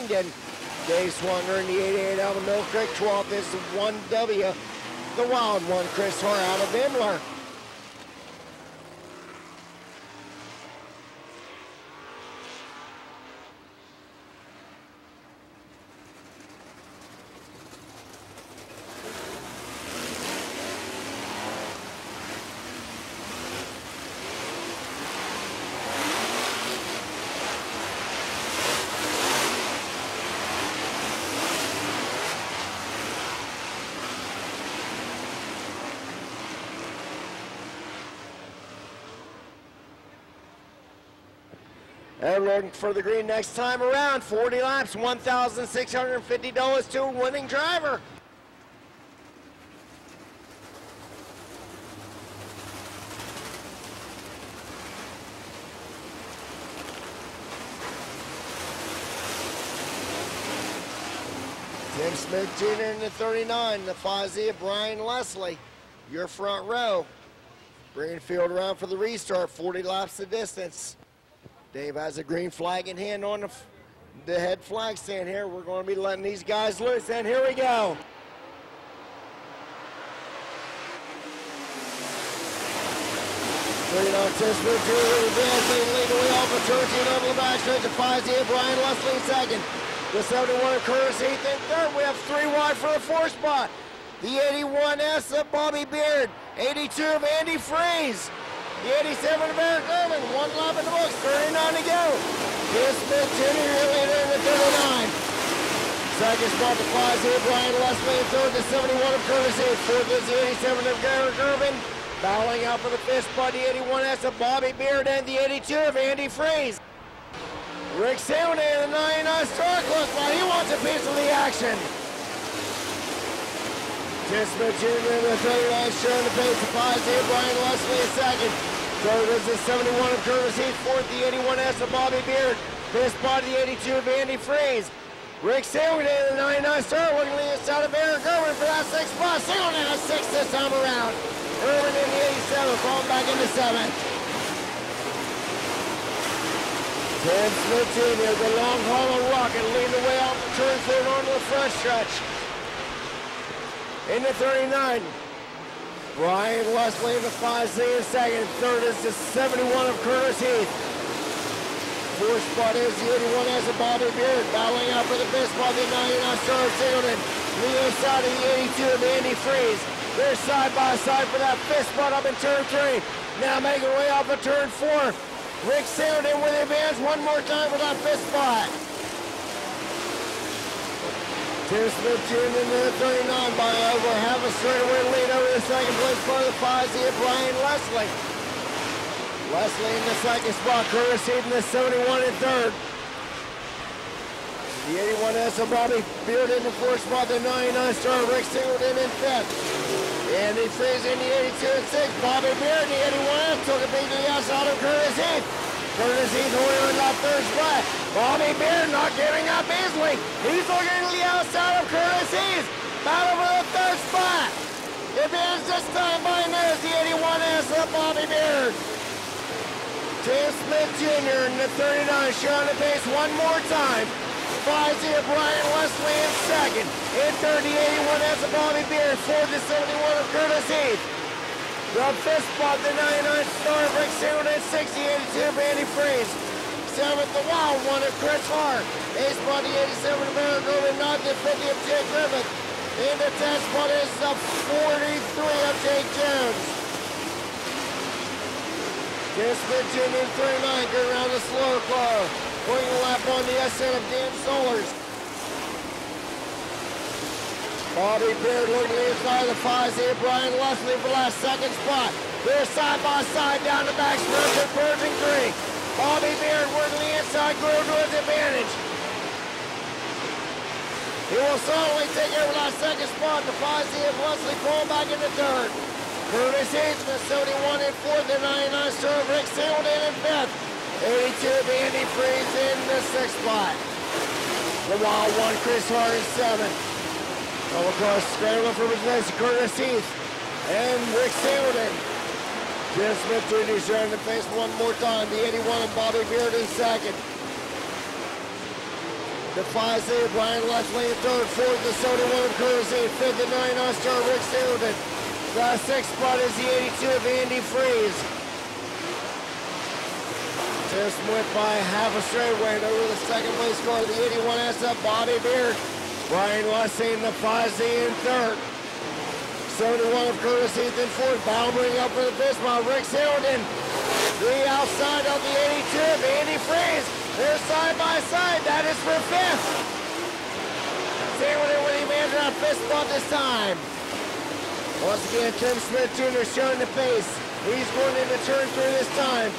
Langdon. Dave Swanger in the 88 out of Mill Creek. 12th is 1W. The Wild One, Chris Hart out of Imler. And looking for the green next time around. 40 laps, $1,650 to a winning driver. Tim Smith Jr. in the 39, the Fozzie of Brian Leslie. Your front row. Bringing field around for the restart, 40 laps the distance. Dave has a green flag in hand on the head flag stand here. We're going to be letting these guys loose, and here we go. Tim Smith Jr. leading the way off of Churchill over the backstretch of Fozzie, Brian Leslie in second. The 71 of Curtis Heath in third. We have 3 wide for the 4th spot. The 81S of Bobby Beard, 82 of Andy Freeze. The 87 of Eric Irvin, 1 lap in the books, 39 to go. Tim Smith Jr. leader in the 39. Second spot to Fozzie, Brian Leslie in third, the 71 of Curtis Heath. Fourth is the 87 of Eric Irvin. Battling out for the 5th spot, the 81S of Bobby Beard and the 82 of Andy Freeze. Rick Sandlin in the 99 Star Club, while he wants a piece of the action. Tim Smith Jr. in the 39, sharing the pace of Fozzie, Brian Leslie in second. Third is the 71 of Curtis Heath. Fourth, the 81S of Bobby Beard. 5th spot, the 82 of Andy Freeze. Rick Sandlin in the 99 Star, working the inside of Eric Irvin for that 6th spot. Sandlin in a 6th this time around. Irvin in the 87, falling back into 7th. Tim Smith Jr., the long haul rocket, leading the way out the turn third onto the front stretch. In the 39, Brian Leslie in the 5Z in second. Third is the 71 of Curtis Heath. 4th spot is the 81S of Bobby Beard. Battling out for the 5th spot, the 99 Star of Singleton. Leading inside of the 82 of Andy Freeze. They're side by side for that 5th spot up in turn 3. Now making way off of turn 4. Rick Sandlin with the advance one more time for that 5th spot. Tim Smith Jr. in the 39 by over half a straightaway lead over the second place for the Fozzie of Brian Leslie. Leslie in the 2nd spot, Curtis Heath in the 71 in 3rd. The 81S of Bobby Beard in the 4th spot, the 99 Star Rick Singleton in 5th. Andy Freeze in the 82 and 6th. Bobby Beard in the 81S took a beat to the outside of Curtis Heath. Curtis Heath holding in that 3rd spot. Bobby Beard not giving up easily. He's looking to the outside of Curtis Heath. Battle for the 3rd spot. Advance this time by news, the 81S of Bobby Beard. Tim Smith Jr. in the 39 showing the pace one more time. Fozzie of Brian Leslie in second. In third, the 81S of Bobby Beard. Fourth, the 71 of Curtis Heath. The 5th spot, the 99 Star of Rick Sandlin. 6th, the 82 of Andy Freeze. 7th, the Wild One of Chris Hart. 8th spot, the 87 of Eric Irvin. 9th, the 50 of Jake Griffith. In the 10th spot is the 43 of Jake Jones. Tim Smith Jr. in 39, going around the slow car. Putting a lap on the SN of Dan Solers. Bobby Beard looking inside the Fozzie of Brian Leslie for that 2nd spot. They're side by side down the back stretch of Virgin Creek. Bobby Beard working the inside groove to his advantage. He will solidly take over that 2nd spot. The Fozzie of Leslie pulling back into 3rd. Curtis Heath in the 71 in 4th, the 99 Star of Rick Sandlin in 5th. 82 of Andy Freeze in the 6th spot. The Wild One, Chris Hart in 7th. Come across, scrambling for position, Curtis Heath and Rick Sandlin. Tim Smith Jr. sharing the pace one more time. The 81 of Bobby Beard in 2nd. Defies it, Brian Leslie in third, fourth, the 71 of Curtis Heath, fifth, the 99-star Rick Singleton. The sixth spot is the 82 of Andy Freeze. Tim Smith by half a straightaway over the second place car, the 81 SF Bobby Beard. Brian Leslie in the 5Z in third. 71 of Curtis Heath in fourth, battling up for the fifth spot, Rick Singleton. Three outside of the 82 of Andy Freeze. They're side by side, that is for fifth. Singleton with him in on fifth spot this time. Once again, Tim Smith Jr. showing the pace. He's going into turn 3 this time.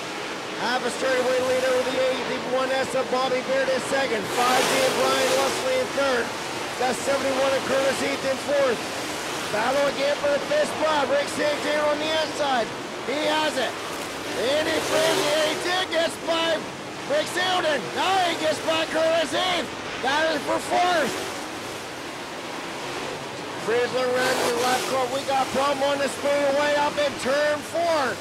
Half a straightaway lead over the 81S of Bobby Beard in second. 5Z of Brian Leslie in third. That's 71 of Curtis Heath in fourth. Battle again for the fifth spot. Rick Singleton on the inside. He has it. Andy Freeze, the 82 gets by Rick Singleton. Now he gets by Curtis Heath. That is for fourth. Frizzler around the left court. We got problem on the Speedway up in turn 4.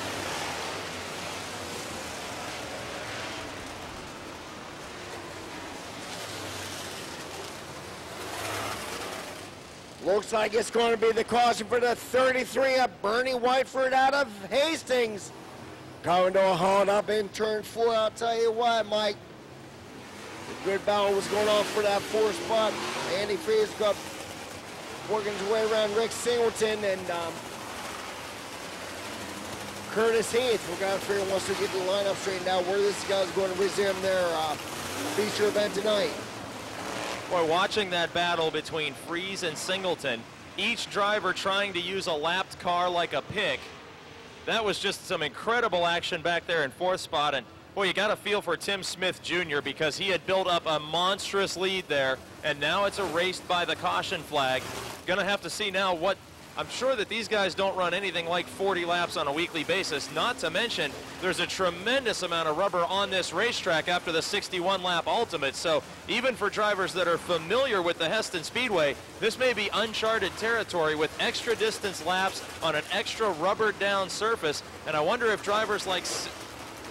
Looks like it's going to be the caution for the 33 of Bernie Whiteford out of Hastings. Coming to a halt up in turn 4. I'll tell you what, Mike. A good battle was going on for that 4th spot. Andy Freeze got working his way around Rick Singleton and Curtis Heath. We're going to figure once we get the lineup straightened out where this guy's going to resume their feature event tonight. Boy, watching that battle between Freeze and Singleton, each driver trying to use a lapped car like a pick. That was just some incredible action back there in 4th spot. And boy, you got to feel for Tim Smith Jr. because he had built up a monstrous lead there, and now it's erased by the caution flag. Gonna have to see now what, I'm sure that these guys don't run anything like 40 laps on a weekly basis, not to mention there's a tremendous amount of rubber on this racetrack after the 61 lap ultimate. So even for drivers that are familiar with the Hesston Speedway, this may be uncharted territory with extra distance laps on an extra rubbered down surface. And I wonder if drivers like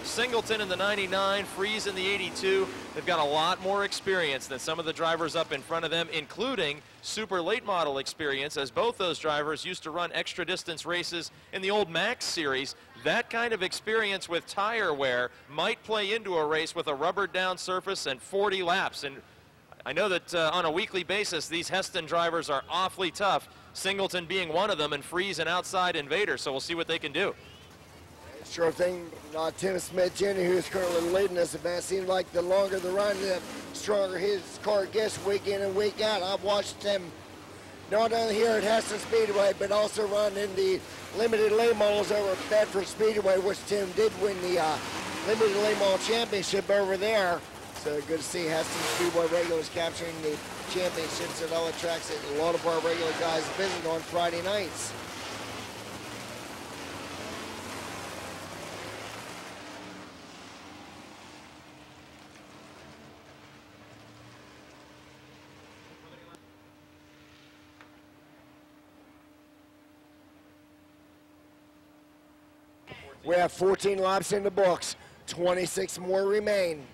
Singleton in the 99, Freeze in the 82, they've got a lot more experience than some of the drivers up in front of them, including super late model experience, as both those drivers used to run extra distance races in the old Max series. That kind of experience with tire wear might play into a race with a rubbered down surface and 40 laps. And I know that on a weekly basis, these Hesston drivers are awfully tough, Singleton being one of them and Freeze an outside invader, so we'll see what they can do. Sure thing, Tim Smith Jr., who's currently leading this event, seems like the longer the run, the stronger his car gets week in and week out. I've watched him not only here at Hesston Speedway, but also run in the limited late models over at Bedford Speedway, which Tim did win the limited late model championship over there. So good to see Hesston Speedway regulars capturing the championships at all the tracks that a lot of our regular guys visit on Friday nights. We have 14 laps in the books, 26 more remain.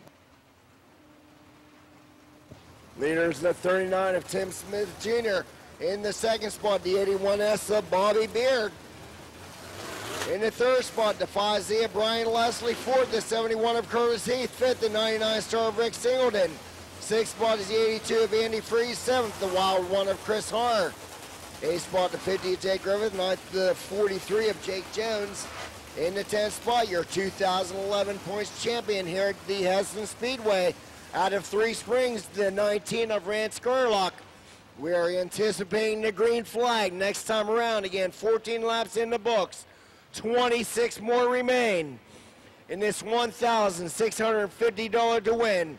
Leaders the 39 of Tim Smith Jr. In the second spot, the 81S of Bobby Beard. In the third spot, the 5Z of Brian Leslie. Fourth, the 71 of Curtis Heath. Fifth, the 99 star of Rick Singleton. Sixth spot is the 82 of Andy Freeze. Seventh, the wild one of Chris Harr. Eighth spot, the 50 of Jake Griffith. Ninth, the 43 of Jake Jones. In the 10th spot, your 2011 points champion here at the Hesston Speedway. Out of Three Springs, the 19 of Rand Scarlock. We are anticipating the green flag next time around. Again, 14 laps in the books. 26 more remain in this $1,650 to win.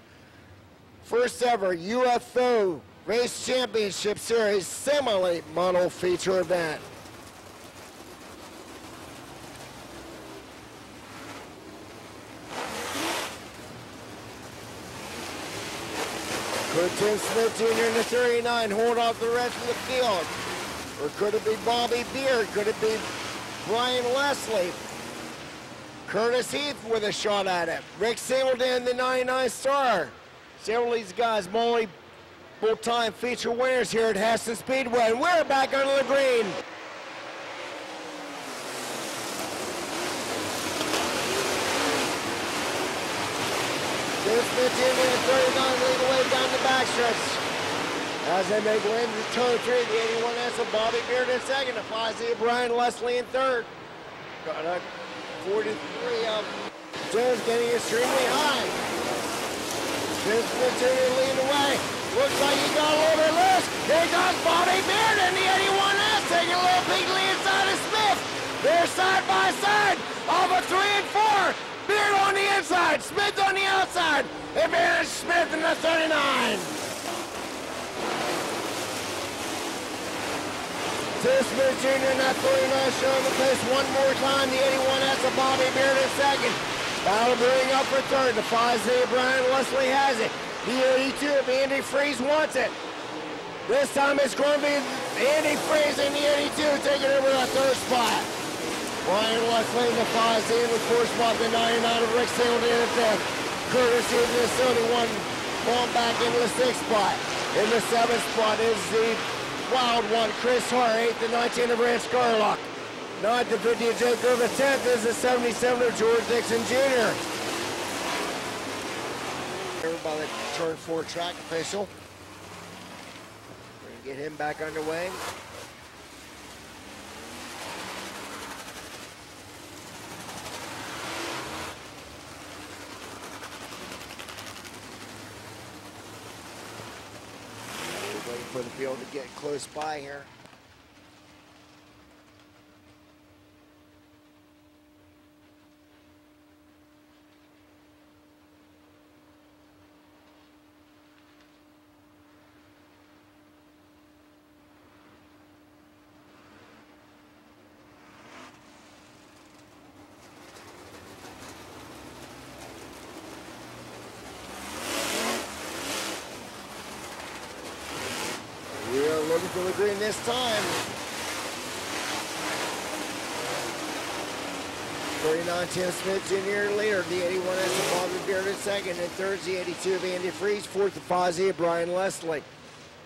First ever UFO Race Championship Series semi-late model feature event. Could Tim Smith Jr. in the 39 hold off the rest of the field? Or could it be Bobby Beard? Could it be Brian Leslie? Curtis Heath with a shot at it. Rick Singleton, the 99 star. Several of these guys, Molly multiple-time feature winners here at Hesston Speedway. And we're back under the green. This 15 and 39 lead away down the backstretch. As they make way into turn 3, the 81S of Bobby Beard in second, the 5Z Brian Leslie in third. Got a 43 of Jones getting extremely high. This 15 leading away. Looks like he got a little bit loose. Here comes Bobby Beard in the 81S, taking a little peek to the inside of Smith. They're side by side, off of 3 and 4. Beard on the inside, Smith on the outside. Advantage Smith in the 39. Smith Jr. in that 39 showing the pace one more time. The 81S of Bobby Beard in second. Battle brewing up for third. The 5Z Brian Leslie has it. The 82 of Andy Freeze wants it. This time it's going to be Andy Freeze in the 82 taking over that third spot. Brian Leslie in the 5Z in the fourth spot. The 99 of Rick Singleton in the fifth. Curtis in the 71 falling back into the sixth spot. In the seventh spot is the wild one, Chris Hart, 8th and 19 of Rance Garlock. 9th and 50 of Jake Griffith. 10th is the 77 of George Dixon Jr. By the turn 4 track official. We're going to get him back underway. Waiting for the field to get close by here. We are looking for the green this time. 39 Tim Smith Jr. leader. The 81S of Bobby Beard in second. And third, the 82 of Andy Freeze. Fourth, the 5Z of Brian Leslie.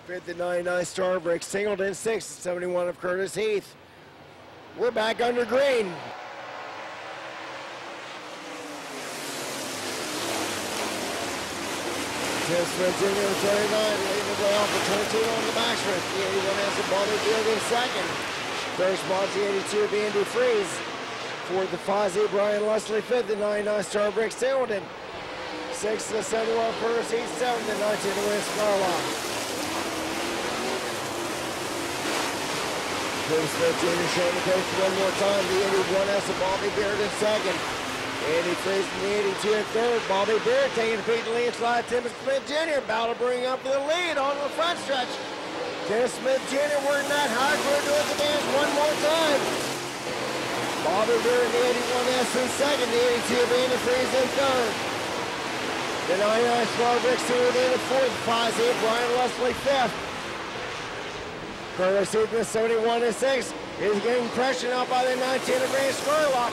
Fifth, the 99 Star of Rick Singleton. Sixth, 71 of Curtis Heath. We're back under green. Tim Smith Jr. 39, leading the way off of turn 2 on the backstretch. The 81S of Bobby Beard in second. Third spot, the 82 of Andy Freeze. Fourth, the 5Z Brian Leslie. Fifth, the 99 Star Rick Singleton. Sixth, the 71 Curtis Heath. Seventh, the 19 of Rance Garlock. Tim Smith Jr. showing the pace one more time. The 81S of Bobby Beard in second. Andy Freeze in the 82 in third. Bobby Beard taking a beat to the lead slide. Tim Smith Jr. about to bring up the lead on the front stretch. Tim Smith Jr. working that high through to his advance one more time. Bobby Beard in the 81S in second. The 82 of Andy Freeze in third. The 99 Star Rick Singleton in fourth. 5Z Brian Leslie fifth. Curtis Heath in 71 and sixth. Is getting pressured out by the 19 of Rance Garlock.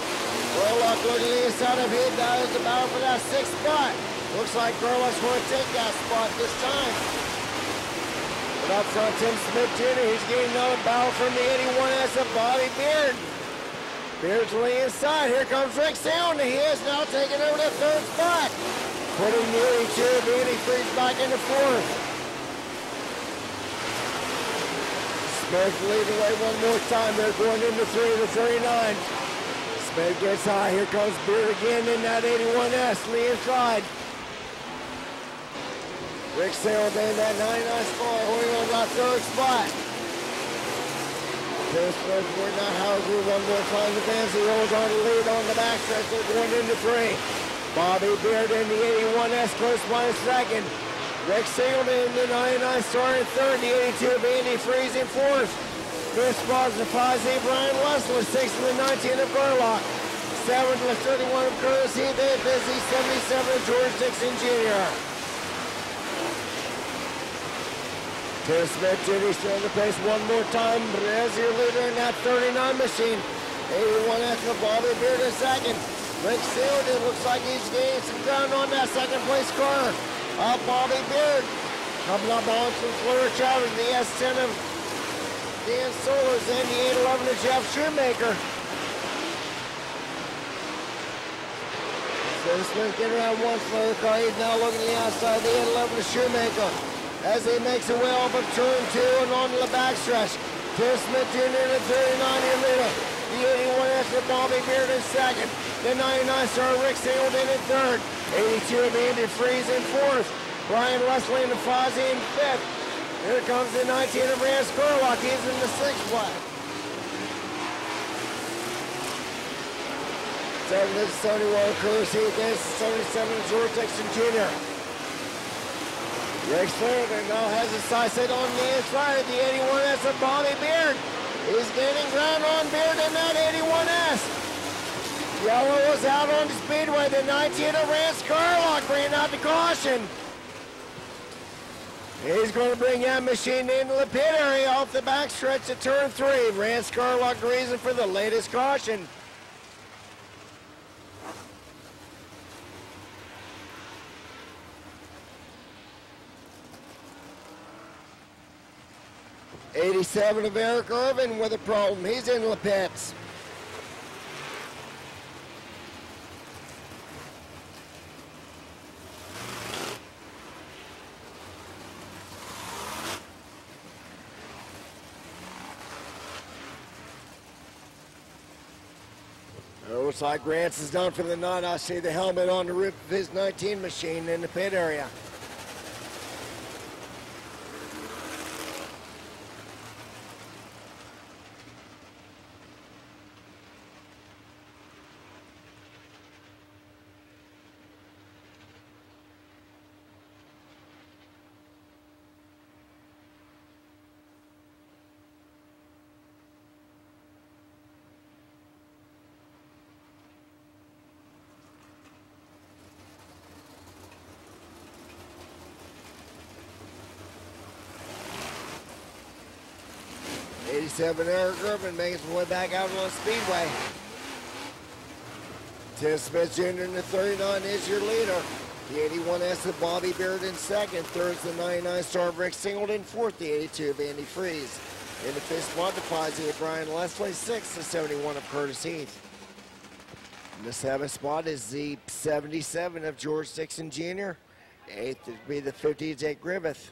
Garlock looking to the inside of Heath. That is the battle for that sixth spot. Looks like Garlock's going to take that spot this time. But up front, Tim Smith Jr. He's getting another battle from the 81S of Bobby Beard. Beard's to the inside. Here comes Rick Singleton. He is now taking over the third spot. Putting the 82 of Andy Freeze back into fourth. Smith leading away one more time. They're going into 3 to 39. Smith gets high. Here comes Beard again in that 81S. Lee inside. Rick Singleton in that 99 score, holding on that third spot. Tim Smith, we're not housing one more time. The Fancy holds on to lead on the backstretch. They're going into 3. Bobby Beard in the 81S, close by a second. Rick Singleton in the 99 Star in third. The 82 of Andy Freeze in fourth. Fifth spot is the 5Z Brian Leslie. Sixth and the 19 of Garlock. Seventh and the 31 of Curtis Heath. Eighth is the 77 of George Dixon Jr. Tim Smith Jr. showing the pace one more time. As your leader in that 39 machine. 81 of Bobby Beard in second. Rick Singleton looks like he's gaining some ground on that second place car. Bobby Beard Coming up on some Fleur Travers, the S10 of Dan Solers and the 811 of Jeff Shoemaker. So Smith getting around one Fleur car. He's now looking to the outside of the 811 of Shoemaker as he makes a way off of turn 2 and onto the backstretch. Tim Smith Jr. in the 39-year leader. The 81S of Bobby Beard in second. The 99 star Rick Singleton in third. 82 of Andy Freeze in fourth. Brian Leslie in the Fozzie in fifth. Here comes the 19 of Rand Skurlock. He's in the sixth spot. 7 of Sony World Course against 77 of George Dixon Jr. Rick Singleton now has his sights set on the inside of the 81S of Bobby Beard. He's gaining ground on Beard in that 81S. Yellow was out on the Speedway. The 19 of Rand Skurlock bringing out the caution. He's going to bring that machine into the pit area off the backstretch at turn 3. Rand Skurlock, the reason for the latest caution. '87 of Eric Irvin with a problem. He's in the pits. Looks like Grants is done for the night. I see the helmet on the roof of his 19 machine in the pit area. '87 Eric Irvin making his way back out on the Speedway. Tim Smith Jr. in the 39 is your leader. The 81S of Bobby Beard in second. Third is the 99 star of Rick Singleton. Fourth, the 82 of Andy Freeze. In the fifth spot, the 50 of Brian Leslie. Sixth, the 71 of Curtis Heath. In the seventh spot is the 77 of George Dixon Jr. Eighth would be the 50 of Jake Griffith.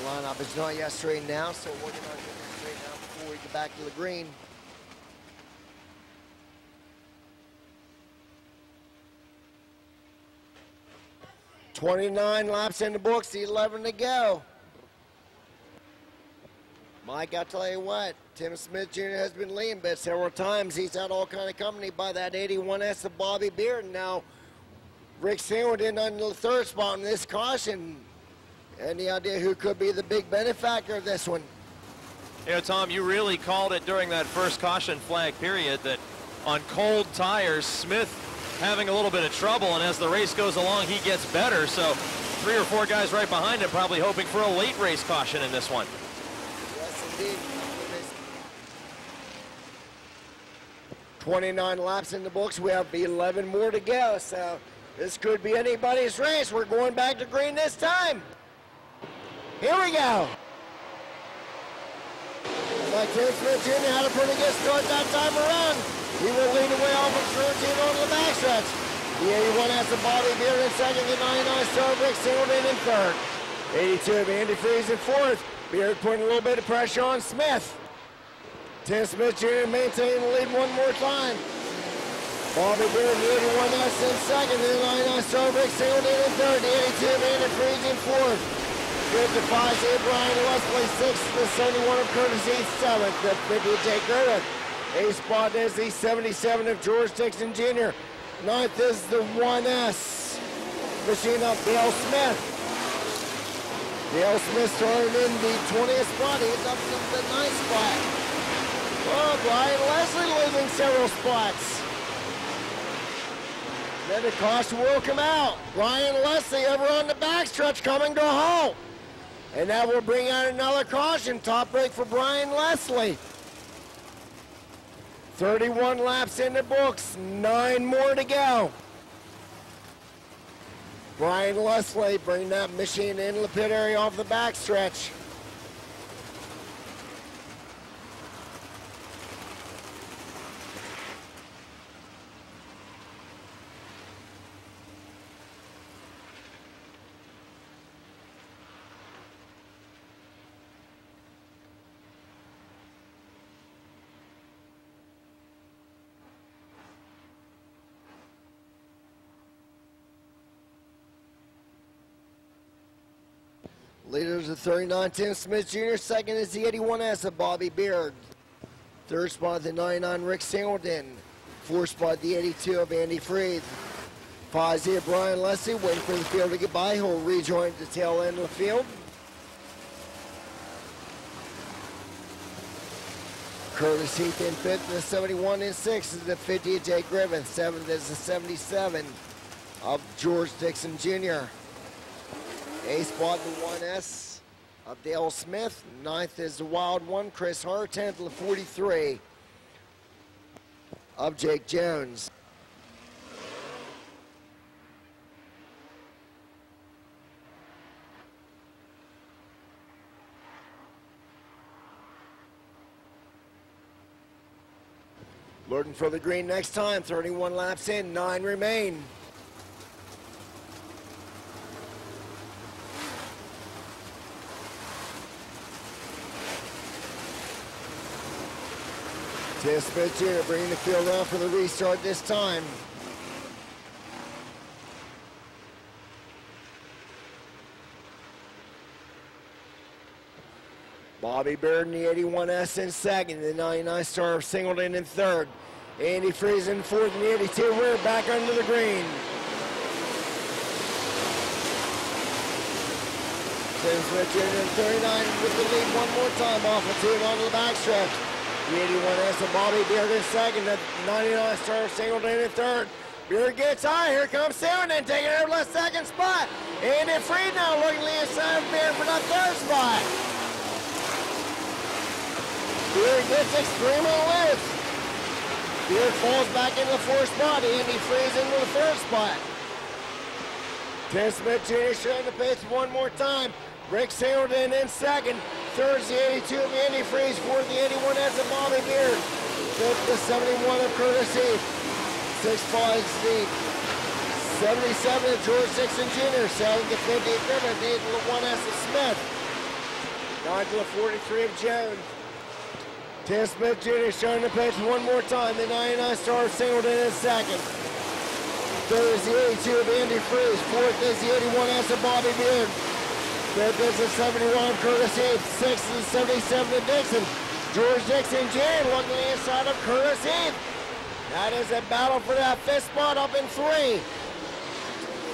Lineup is not yet straightened out, so we're going to get it straightened out before we get back to the green. .29 laps in the books, 11 to go. Mike, I'll tell you what, Tim Smith Jr. has been lean, but several times he's had all kind of company by that 81S of Bobby Beard. And now Rick Singleton on the third spot in this caution. Any idea who could be the big benefactor of this one? You know, Tom, you really called it during that first caution flag period that on cold tires, Smith having a little bit of trouble, and as the race goes along, he gets better. So 3 or 4 guys right behind him probably hoping for a late race caution in this one. Yes, indeed. 29 laps in the books. We have 11 more to go, so this could be anybody's race. We're going back to green this time. Here we go. Like Tim Smith Jr. had a pretty good start that time around. He will lead away off of 13 on the backstretch. The 81 has the Bobby Beard in second, the 99 star Rick Singleton in third. 82 of Andy Freeze in fourth. Beard putting a little bit of pressure on Smith. Tim Smith Jr. maintaining the lead one more time. Bobby Beard, the 81S in second, the 99 star Rick Singleton in third. The 82 of Andy Freeze in fourth. 55 Brian Leslie, 6th, the 71 of Curtis Heath, 7th, the 50 of Jake Griffith. 8th spot is the 77 of George Dixon Jr. 9th is the 1S machine of Bill Smith. Dale Smith started in the 20th spot. He's up to the 9th spot. Oh, Brian Leslie losing several spots. Then the caution will come out. Brian Leslie over on the backstretch coming to a halt. And that will bring out another caution. Top break for Brian Leslie. 31 laps in the books, 9 more to go. Brian Leslie bringing that machine into the pit area off the backstretch. Leaders of 39, Tim Smith Jr. Second is the 81S of Bobby Beard. Third spot, the 99, Rick Singleton. Fourth spot, the 82 of Andy Freed. Five's here, Brian Leslie, waiting for the field to get by. He'll rejoin the tail end of the field. Curtis Heath in fifth, the 71 in sixth is the 50 of Jake Griffith. Seventh is the 77 of George Dixon Jr. Eighth spot, the 1S of Dale Smith. Ninth is the Wild One, Chris Hart. 10th, the 43 of Jake Jones. Looking for the green next time. 31 laps in, 9 remain. Tim Smith Jr. bringing the field around for the restart this time. Bobby Beard in the 81S in second, the 99 Star of Singleton in third. Andy Freeze in fourth, and the 82 rear back under the green. Tim Smith Jr. in 39 with the lead one more time off of 2 onto the backstretch. The 81S of Bobby Beard in second, the 99 Star of Singleton in third. Beard gets high, here comes Singleton taking over the second spot. Andy Freed now looking to the inside of Beard for the third spot. Beard gets extremely loose. Beard falls back into the fourth spot. Andy Freeze into the third spot. Tim Smith Jr. showing the pace one more time. Rick Singleton in second. Third is the 82 of Andy Freeze. Fourth, the 81 as of Bobby Beard. Fifth, the 71 of Curtis Heath. Sixth spot is the 77 of George Dixon Jr. Seventh, the 50 of Griffith. The 1S of Smith. Ninth, the 43 of Jones. Tim Smith Jr. showing the pace one more time. The 99 Star of Singleton in second. Third is the 82 of Andy Freeze. Fourth is the 81S of Bobby Beard. Fifth is the 71 of Curtis Heath. Sixth is the 77 of Dixon. George Dixon Jr. looking the inside of Curtis Heath. That is a battle for that fifth spot up in 3.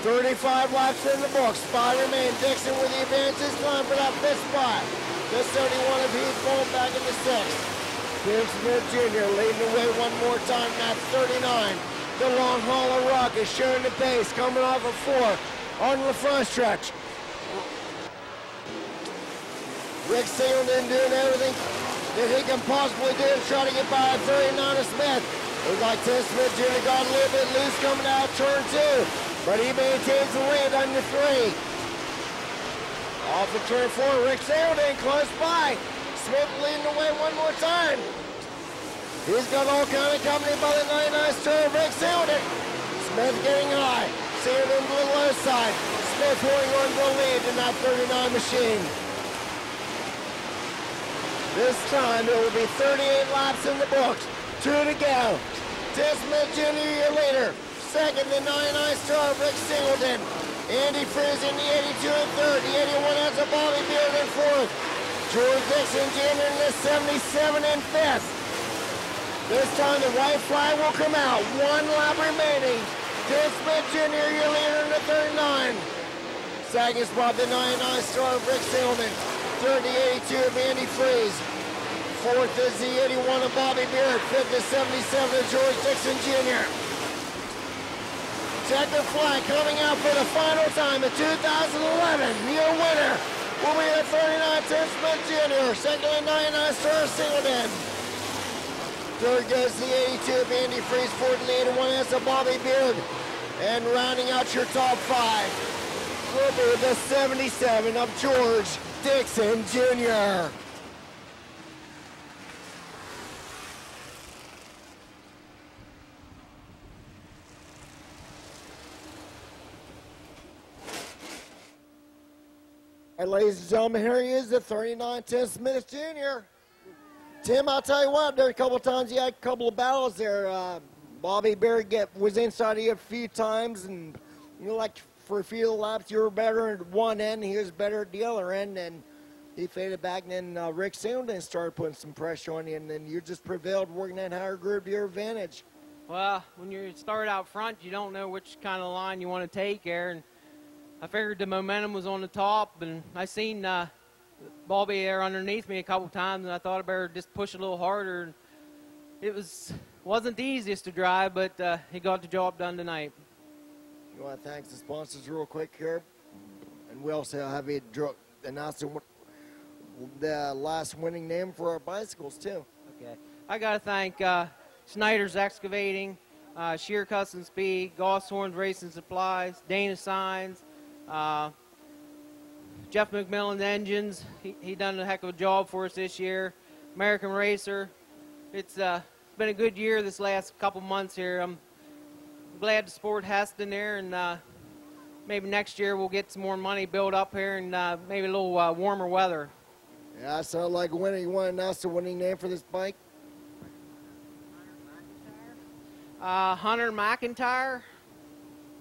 35 laps in the books. 5 remain. Dixon with the advantage this time for that fifth spot. The 71 of Heath going back into 6th. Tim Smith Jr. leading the way one more time. That's 39. The long haul of Rock is showing the pace, coming off of 4 on the front stretch. Rick Singleton doing everything that he can possibly do to try to get by 39 of Smith. Looks like Tim Smith Jr. got a little bit loose coming out of turn 2, but he maintains the lead under 3. Off of turn 4, Rick Singleton close by. Smith leading the way one more time. He's got all kind of company by the 99 Star of Rick Singleton. Smith getting high. Singleton to the low side. Smith holding on to the lead in that 39 machine. This time it will be 38 laps in the books. 2 to go. Tim Smith Jr. your leader. Second, the 99 Star of Rick Singleton. Andy Freeze in the 82 in third. The 81 has a Bobby Beard in fourth. George Dixon Jr. in the 77 in fifth. This time the white flag will come out. 1 lap remaining. Tim Smith Jr. your leader in the 39. Second spot, the 99 star of Rick Singleton. Third, the 82 of Andy Freeze. Fourth is the 81 of Bobby Beard. Fifth, the 77 of George Dixon Jr. Checker flag coming out for the final time in 2011. Your winner will be the 39 Tim Smith Jr. Second, the 99 star of Singleton. Third goes the 82 of Andy Freeze. Fourth, the 81 is of Bobby Beard. And rounding out your top five will be the 77 of George Dixon Jr. All right, ladies and gentlemen, here he is, the 39 Tim Smith Jr. Tim, I'll tell you what, there were a couple of times you had a couple of battles there. Bobby Beard was inside of you a few times, and you know, like for a few laps you were better at one end, he was better at the other end, and he faded back, and then Rick Singleton started putting some pressure on you, and then you just prevailed working that higher group to your advantage. Well, when you start out front, you don't know which kind of line you want to take there, and I figured the momentum was on the top, and I seen Bobby there underneath me a couple times, and I thought I better just push a little harder. And it wasn't the easiest to drive, but he got the job done tonight. You want to thank the sponsors real quick here, and we also have a announce the last winning name for our bicycles too. Okay, I got to thank Snyder's Excavating, Sheer Custom Speed, Gosshorns Racing Supplies, Dana Signs, Jeff McMillan Engines. He done a heck of a job for us this year. American Racer. It's been a good year this last couple months here. I'm glad to support Hesston there, and maybe next year we'll get some more money built up here, and maybe a little warmer weather. Yeah, I sound like a winner. You want to announce the winning name for this bike? Hunter McIntyre.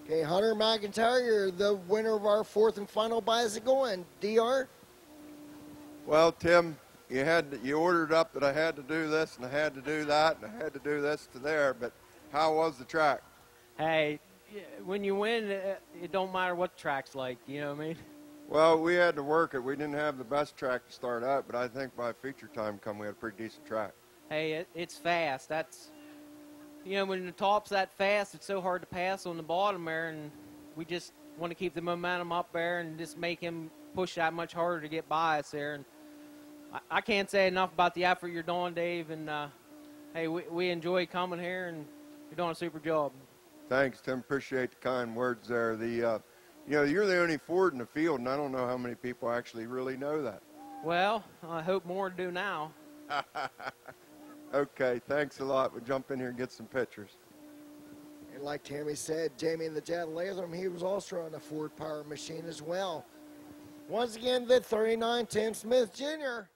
Okay, Hunter McIntyre, you're the winner of our fourth and final bicycle, and DR? Well, Tim, you ordered up that I had to do this, and I had to do that, and I had to do this to there, but how was the track? Hey, when you win, it don't matter what the track's like, you know what I mean? Well, we had to work it. We didn't have the best track to start out, but I think by feature time we had a pretty decent track. Hey, it's fast. That's, you know, when the top's that fast, it's so hard to pass on the bottom there, and we just want to keep the momentum up there and just make him push that much harder to get by us there. And I can't say enough about the effort you're doing, Dave, and hey, we enjoy coming here, and you're doing a super job. Thanks, Tim. Appreciate the kind words there. You know, you're the only Ford in the field, and I don't know how many people actually really know that. Well, I hope more do now. Okay, thanks a lot. We'll jump in here and get some pictures. And like Tammy said, Jamie and the Jet Latham, he was also on the Ford Power Machine as well. Once again, the 39 Tim Smith Jr.